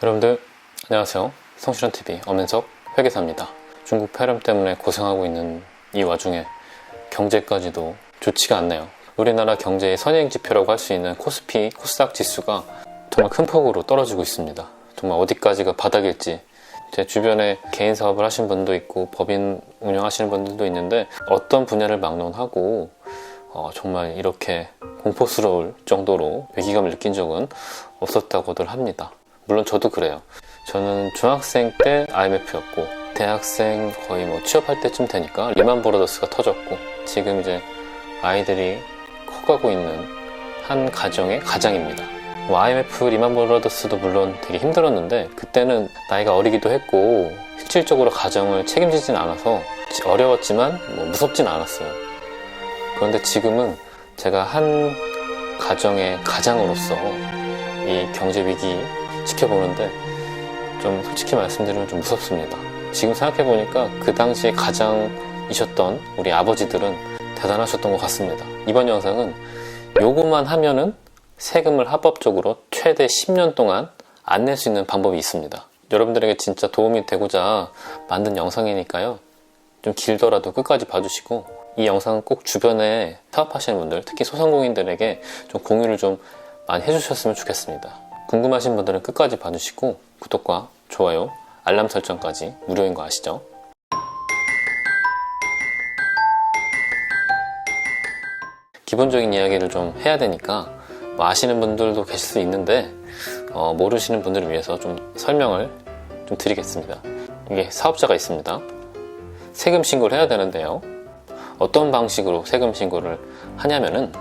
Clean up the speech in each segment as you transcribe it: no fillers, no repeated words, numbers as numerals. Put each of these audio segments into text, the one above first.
여러분들 안녕하세요. 성실한TV 엄은석 회계사입니다. 중국 폐렴 때문에 고생하고 있는 이 와중에 경제까지도 좋지가 않네요. 우리나라 경제의 선행지표라고 할 수 있는 코스피, 코스닥 지수가 정말 큰 폭으로 떨어지고 있습니다. 정말 어디까지가 바닥일지. 제 주변에 개인 사업을 하신 분도 있고 법인 운영하시는 분들도 있는데 어떤 분야를 막론하고 정말 이렇게 공포스러울 정도로 위기감을 느낀 적은 없었다고들 합니다. 물론 저도 그래요. 저는 중학생 때 IMF였고 대학생 거의 취업할 때쯤 되니까 리만 브라더스가 터졌고 지금 이제 아이들이 커가고 있는 한 가정의 가장입니다. IMF 리만 브라더스도 물론 되게 힘들었는데 그때는 나이가 어리기도 했고 실질적으로 가정을 책임지진 않아서 어려웠지만 무섭진 않았어요. 그런데 지금은 제가 한 가정의 가장으로서 이 경제 위기 지켜보는데 좀 솔직히 말씀드리면 좀 무섭습니다. 지금 생각해보니까 그 당시에 가장이셨던 우리 아버지들은 대단하셨던 것 같습니다. 이번 영상은 요거만 하면은 세금을 합법적으로 최대 10년 동안 안 낼 수 있는 방법이 있습니다. 여러분들에게 진짜 도움이 되고자 만든 영상이니까요. 좀 길더라도 끝까지 봐주시고 이 영상은 꼭 주변에 사업하시는 분들, 특히 소상공인들에게 좀 공유를 좀 많이 해주셨으면 좋겠습니다. 궁금하신 분들은 끝까지 봐주시고 구독과 좋아요, 알람 설정까지 무료인 거 아시죠? 기본적인 이야기를 좀 해야 되니까 아시는 분들도 계실 수 있는데 모르시는 분들을 위해서 좀 설명을 좀 드리겠습니다. 이게 사업자가 있습니다. 세금 신고를 해야 되는데요. 어떤 방식으로 세금 신고를 하냐면은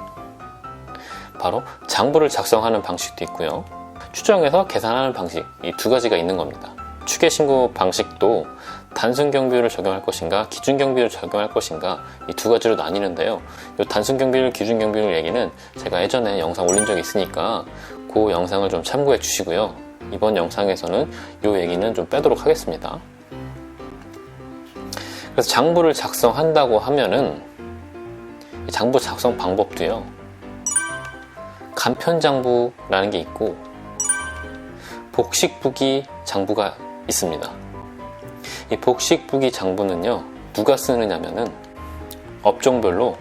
바로 장부를 작성하는 방식도 있고요. 추정해서 계산하는 방식, 이 두 가지가 있는 겁니다. 추계신고 방식도 단순경비율을 적용할 것인가 기준경비율을 적용할 것인가 이 두 가지로 나뉘는데요. 이 단순경비율, 기준경비율 얘기는 제가 예전에 영상 올린 적이 있으니까 그 영상을 좀 참고해 주시고요. 이번 영상에서는 이 얘기는 좀 빼도록 하겠습니다. 그래서 장부를 작성한다고 하면은 이 장부 작성 방법도요. 간편장부라는 게 있고 복식부기 장부가 있습니다. 이 복식부기 장부는요 누가 쓰느냐면은 업종별로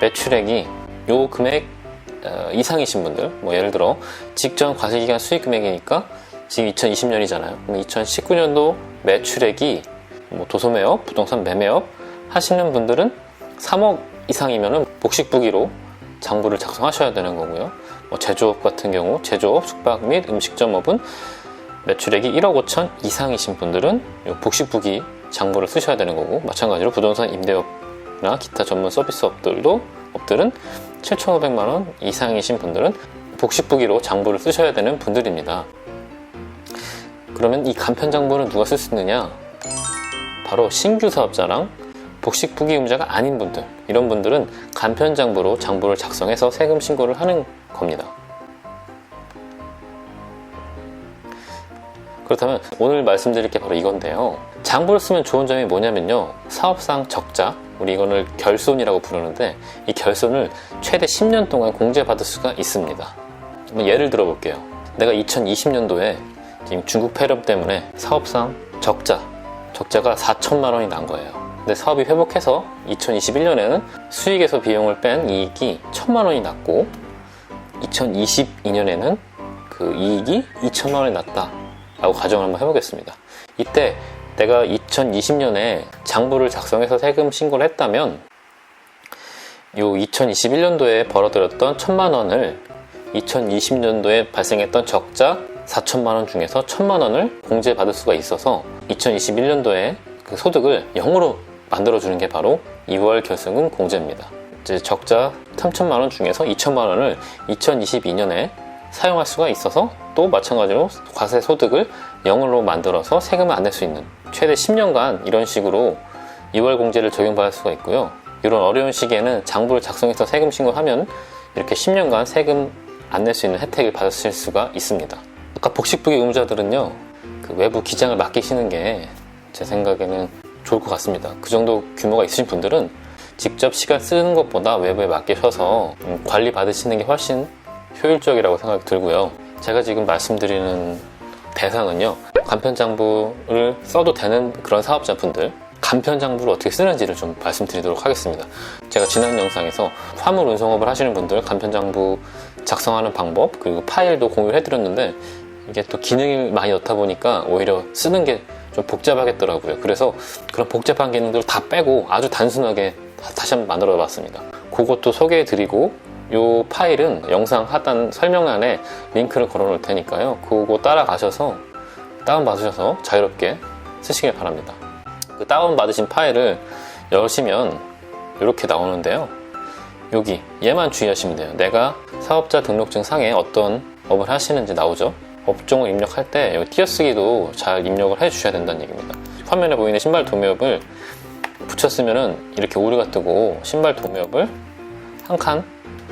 매출액이 요 금액 이상이신 분들, 예를 들어 직전 과세기간 수익 금액이니까 지금 2020년이잖아요. 그럼 2019년도 매출액이 도소매업, 부동산 매매업 하시는 분들은 3억 이상이면은 복식부기로 장부를 작성하셔야 되는 거고요. 제조업 같은 경우 제조업, 숙박 및 음식점업은 매출액이 1억 5천 이상이신 분들은 복식부기 장부를 쓰셔야 되는 거고 마찬가지로 부동산 임대업이나 기타 전문 서비스 업들은 7,500만원 이상이신 분들은 복식부기로 장부를 쓰셔야 되는 분들입니다. 그러면 이 간편장부는 누가 쓸 수 있느냐? 바로 신규 사업자랑 복식부기 의무자가 아닌 분들, 이런 분들은 간편장부로 장부를 작성해서 세금 신고를 하는 겁니다. 그렇다면 오늘 말씀드릴 게 바로 이건데요. 장부를 쓰면 좋은 점이 뭐냐면요. 사업상 적자, 우리 이거를 결손이라고 부르는데 이 결손을 최대 10년 동안 공제받을 수가 있습니다. 예를 들어 볼게요. 내가 2020년도에 지금 중국 폐렴 때문에 사업상 적자가 4천만 원이 난 거예요. 근데 사업이 회복해서 2021년에는 수익에서 비용을 뺀 이익이 1천만 원이 났고 2022년에는 그 이익이 2천만 원이 났다 라고 가정을 한번 해보겠습니다. 이때 내가 2020년에 장부를 작성해서 세금 신고를 했다면 요 2021년도에 벌어들였던 1천만 원을 2020년도에 발생했던 적자 4천만 원 중에서 1천만 원을 공제받을 수가 있어서 2021년도에 그 소득을 0으로 만들어주는 게 바로 2월 결승금 공제입니다. 이제 적자 3천만 원 중에서 2천만 원을 2022년에 사용할 수가 있어서 또 마찬가지로 과세 소득을 0으로 만들어서 세금을 안 낼 수 있는 최대 10년간 이런 식으로 2월 공제를 적용받을 수가 있고요. 이런 어려운 시기에는 장부를 작성해서 세금 신고하면 이렇게 10년간 세금 안 낼 수 있는 혜택을 받으실 수가 있습니다. 아까 복식부기 의무자들은요 그 외부 기장을 맡기시는 게 제 생각에는 좋을 것 같습니다. 그 정도 규모가 있으신 분들은 직접 시간 쓰는 것보다 외부에 맡기셔서 관리 받으시는 게 훨씬 효율적이라고 생각이 들고요. 제가 지금 말씀드리는 대상은요, 간편장부를 써도 되는 그런 사업자분들, 간편장부를 어떻게 쓰는지를 좀 말씀드리도록 하겠습니다. 제가 지난 영상에서 화물 운송업을 하시는 분들 간편장부 작성하는 방법, 그리고 파일도 공유를 해드렸는데, 이게 또 기능을 많이 넣다 보니까 오히려 쓰는 게 좀 복잡하겠더라고요. 그래서 그런 복잡한 기능들을 다 빼고 아주 단순하게 다시 한번 만들어 봤습니다. 그것도 소개해 드리고, 이 파일은 영상 하단 설명란에 링크를 걸어 놓을 테니까요, 그거 따라가셔서 다운받으셔서 자유롭게 쓰시길 바랍니다. 그 다운받으신 파일을 열시면 이렇게 나오는데요, 여기 얘만 주의하시면 돼요. 내가 사업자 등록증 상에 어떤 업을 하시는지 나오죠. 업종을 입력할 때 여기 띄어쓰기도 잘 입력을 해 주셔야 된다는 얘기입니다. 화면에 보이는 신발 도매업을 붙였으면은 이렇게 오류가 뜨고, 신발 도매업을 한 칸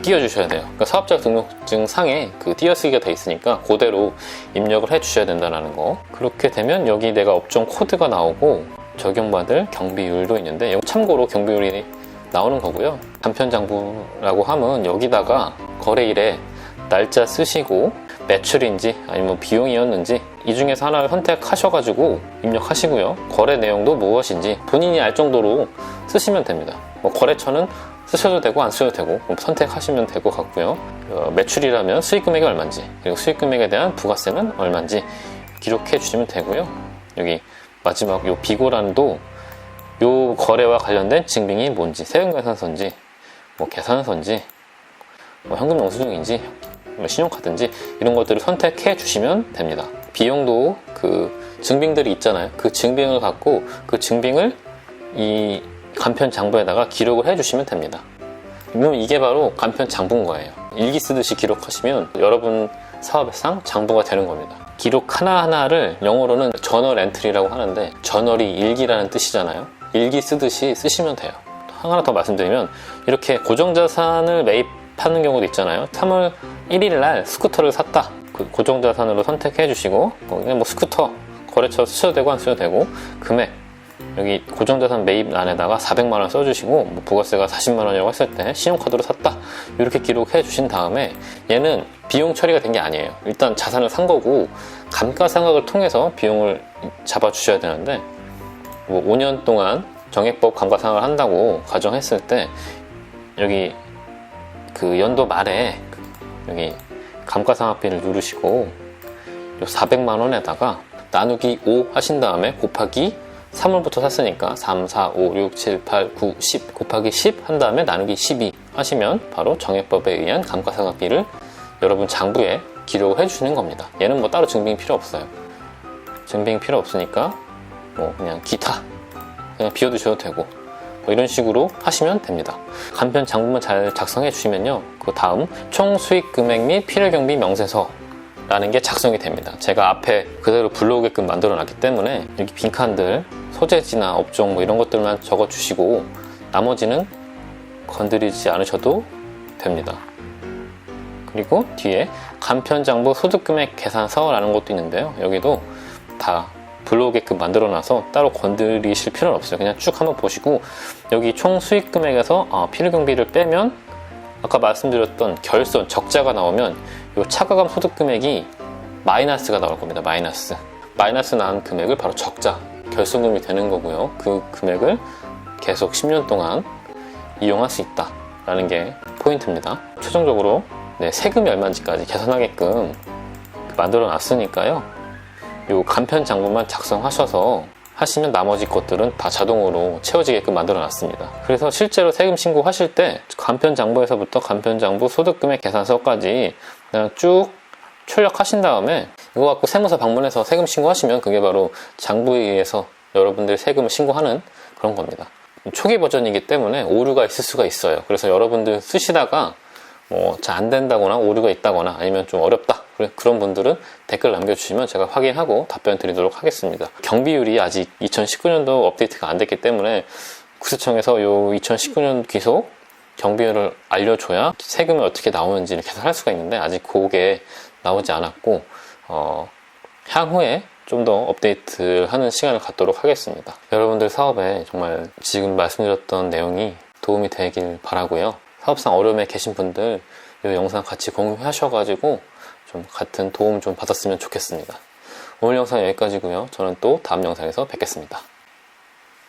띄워 주셔야 돼요. 그러니까 사업자 등록증 상에 그 띄어쓰기가 돼 있으니까 그대로 입력을 해 주셔야 된다는 거. 그렇게 되면 여기 내가 업종 코드가 나오고 적용받을 경비율도 있는데, 참고로 경비율이 나오는 거고요. 간편장부라고 하면 여기다가 거래일에 날짜 쓰시고 매출인지 아니면 비용이었는지 이 중에서 하나를 선택하셔가지고 입력하시고요. 거래 내용도 무엇인지 본인이 알 정도로 쓰시면 됩니다. 거래처는 쓰셔도 되고 안 쓰셔도 되고 선택하시면 될 것 같고요. 매출이라면 수익금액이 얼마인지, 그리고 수익금액에 대한 부가세는 얼마인지 기록해 주시면 되고요. 여기 마지막 요 비고란도 요 거래와 관련된 증빙이 뭔지, 세금계산서인지, 계산서인지, 현금 영수증인지, 신용카드인지 이런 것들을 선택해 주시면 됩니다. 비용도 그 증빙들이 있잖아요. 그 증빙을 갖고 그 증빙을 이 간편장부에다가 기록을 해 주시면 됩니다. 그럼 이게 바로 간편장부인 거예요. 일기 쓰듯이 기록하시면 여러분 사업상 장부가 되는 겁니다. 기록 하나하나를 영어로는 저널 엔트리라고 하는데, 저널이 일기라는 뜻이잖아요. 일기 쓰듯이 쓰시면 돼요. 하나 더 말씀드리면, 이렇게 고정자산을 매입하는 경우도 있잖아요. 3월 1일 날 스쿠터를 샀다. 그 고정자산으로 선택해 주시고, 스쿠터 거래처 쓰셔도 되고 안 쓰셔도 되고, 금액 여기 고정자산 매입란에다가 400만원 써주시고, 부가세가 40만원이라고 했을 때 신용카드로 샀다 이렇게 기록해 주신 다음에, 얘는 비용 처리가 된 게 아니에요. 일단 자산을 산 거고 감가상각을 통해서 비용을 잡아 주셔야 되는데, 5년 동안 정액법 감가상각을 한다고 가정했을 때, 여기 그 연도 말에 여기 감가상각비를 누르시고, 요 400만원에다가 나누기 5 하신 다음에 곱하기 3월부터 샀으니까 3, 4, 5, 6, 7, 8, 9, 10 곱하기 10 한 다음에 나누기 12 하시면 바로 정액법에 의한 감가상각비를 여러분 장부에 기록을 해주시는 겁니다. 얘는 따로 증빙 필요 없어요. 증빙 필요 없으니까 그냥 기타 그냥 비워두셔도 되고, 이런 식으로 하시면 됩니다. 간편 장부만 잘 작성해 주시면요, 그 다음 총 수익 금액 및 필요경비 명세서 라는 게 작성이 됩니다. 제가 앞에 그대로 불러오게끔 만들어 놨기 때문에 여기 빈칸들 소재지나 업종 이런 것들만 적어 주시고 나머지는 건드리지 않으셔도 됩니다. 그리고 뒤에 간편장부 소득금액 계산서라는 것도 있는데요, 여기도 다 불러오게끔 만들어 놔서 따로 건드리실 필요는 없어요. 그냥 쭉 한번 보시고, 여기 총 수익금액에서 필요경비를 빼면 아까 말씀드렸던 결손 적자가 나오면 이 차가감 소득금액이 마이너스가 나올 겁니다. 마이너스 나온 금액을 바로 적자, 결손금이 되는 거고요. 그 금액을 계속 10년 동안 이용할 수 있다라는 게 포인트입니다. 최종적으로 세금이 얼마인지까지 계산하게끔 만들어 놨으니까요, 이 간편 장부만 작성하셔서 하시면 나머지 것들은 다 자동으로 채워지게끔 만들어 놨습니다. 그래서 실제로 세금 신고하실 때 간편장부에서부터 간편장부 소득금액 계산서까지 그냥 쭉 출력하신 다음에 이거 갖고 세무서 방문해서 세금 신고하시면 그게 바로 장부에 의해서 여러분들이 세금을 신고하는 그런 겁니다. 초기 버전이기 때문에 오류가 있을 수가 있어요. 그래서 여러분들 쓰시다가 잘 안 된다거나 오류가 있다거나 아니면 좀 어렵다 그런 분들은 댓글 남겨주시면 제가 확인하고 답변 드리도록 하겠습니다. 경비율이 아직 2019년도 업데이트가 안 됐기 때문에 국세청에서 요 2019년 귀속 경비율을 알려줘야 세금이 어떻게 나오는지를 계산할 수가 있는데, 아직 그게 나오지 않았고 향후에 좀 더 업데이트를 하는 시간을 갖도록 하겠습니다. 여러분들 사업에 정말 지금 말씀드렸던 내용이 도움이 되길 바라고요. 사업상 어려움에 계신 분들 이 영상 같이 공유하셔가지고 좀 같은 도움 좀 받았으면 좋겠습니다. 오늘 영상 여기까지고요. 저는 또 다음 영상에서 뵙겠습니다.